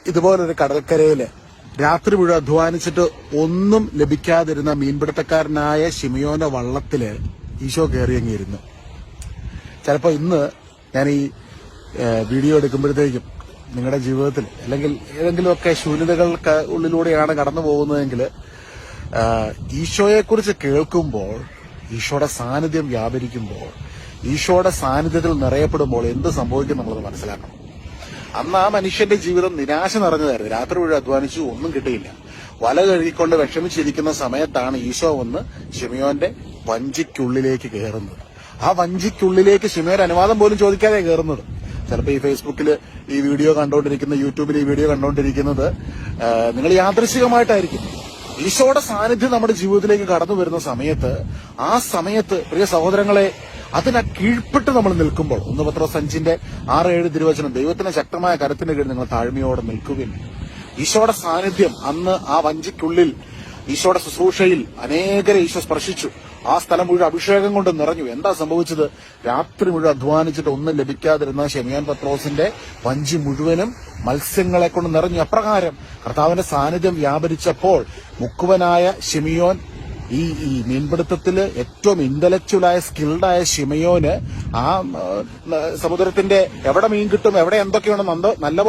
ഇതുപോലൊരു കടൽക്കരയില് രാത്രി മുഴുവൻ അധ്വാനിച്ചിട്ട് ഒന്നും ലഭിക്കാതിരുന്ന മീൻപിടുത്തക്കാരനായ ശിമിയോന്റെ വള്ളത്തില് ഈശോ കയറിയങ്ങിയിരുന്നു. ചിലപ്പോ ഇന്ന് ഞാൻ ഈ വീഡിയോ എടുക്കുമ്പോഴത്തേക്കും നിങ്ങളുടെ ജീവിതത്തിൽ അല്ലെങ്കിൽ ഏതെങ്കിലുമൊക്കെ ശൂന്യതകൾക്ക് ഉള്ളിലൂടെയാണ് കടന്നു പോകുന്നതെങ്കിൽ ഈശോയെക്കുറിച്ച് കേൾക്കുമ്പോൾ, ഈശോയുടെ സാന്നിധ്യം വ്യാപരിക്കുമ്പോൾ, ഈശോയുടെ സാന്നിധ്യത്തിൽ നിറയപ്പെടുമ്പോൾ എന്ത് സംഭവിക്കും എന്നുള്ളത് മനസ്സിലാക്കണം. അന്ന് ആ മനുഷ്യന്റെ ജീവിതം നിരാശ നിറഞ്ഞതായിരുന്നു. രാത്രി മുഴുവൻ അധ്വാനിച്ചു, ഒന്നും കിട്ടിയില്ല. വല കഴുകിക്കൊണ്ട് വിഷമിച്ചിരിക്കുന്ന സമയത്താണ് ഈശോ വന്ന് ശിമിയോന്റെ വഞ്ചിക്കുള്ളിലേക്ക് കയറുന്നത്. ആ വഞ്ചിക്കുള്ളിലേക്ക് ശിമിയോൻ അനുവാദം പോലും ചോദിക്കാതെ കയറുന്നത്. ചിലപ്പോൾ ഈ ഫേസ്ബുക്കിൽ ഈ വീഡിയോ കണ്ടുകൊണ്ടിരിക്കുന്ന, യൂട്യൂബിൽ ഈ വീഡിയോ കണ്ടുകൊണ്ടിരിക്കുന്നത് നിങ്ങൾ യാദൃശ്ചികമായിട്ടായിരിക്കും. ഈശോയുടെ സാന്നിധ്യം നമ്മുടെ ജീവിതത്തിലേക്ക് കടന്നു വരുന്ന സമയത്ത്, ആ സമയത്ത് പ്രിയ സഹോദരങ്ങളെ, അതിനെ കീഴ്പ്പെട്ട് നമ്മൾ നിൽക്കുമ്പോൾ, 1 പത്രോസ് 5:6-7 തിരുവചനം, ദൈവത്തിന്റെ ശക്തമായ കരത്തിന് കീഴിൽ നിങ്ങൾ താഴ്മയോടെ നിൽക്കുകയും, ഈശോയുടെ സാന്നിധ്യം അന്ന് ആ വഞ്ചിക്കുള്ളിൽ ഈശോയുടെ ശുശ്രൂഷയിൽ അനേകരെ ഈശോ സ്പർശിച്ചു. ആ സ്ഥലം മുഴുവൻ അഭിഷേകം കൊണ്ട് നിറഞ്ഞു. എന്താ സംഭവിച്ചത്? രാത്രി മുഴുവൻ അധ്വാനിച്ചിട്ട് ഒന്നും ലഭിക്കാതിരുന്ന ശിമിയോൻ പത്രോസിന്റെ വഞ്ചി മുഴുവനും മത്സ്യങ്ങളെ കൊണ്ട് നിറഞ്ഞു. അപ്രകാരം കർത്താവിന്റെ സാന്നിധ്യം വ്യാപരിച്ചപ്പോൾ മുക്കുവനായ ശിമിയോൻ, ഈ മീൻപിടുത്തത്തില് ഏറ്റവും ഇന്റലക്ച്വലായ സ്കിൽഡായ ശിമിയോന് ആ സമുദ്രത്തിന്റെ എവിടെ മീൻ കിട്ടും, എവിടെ എന്തൊക്കെയുണ്ടെന്ന് നല്ല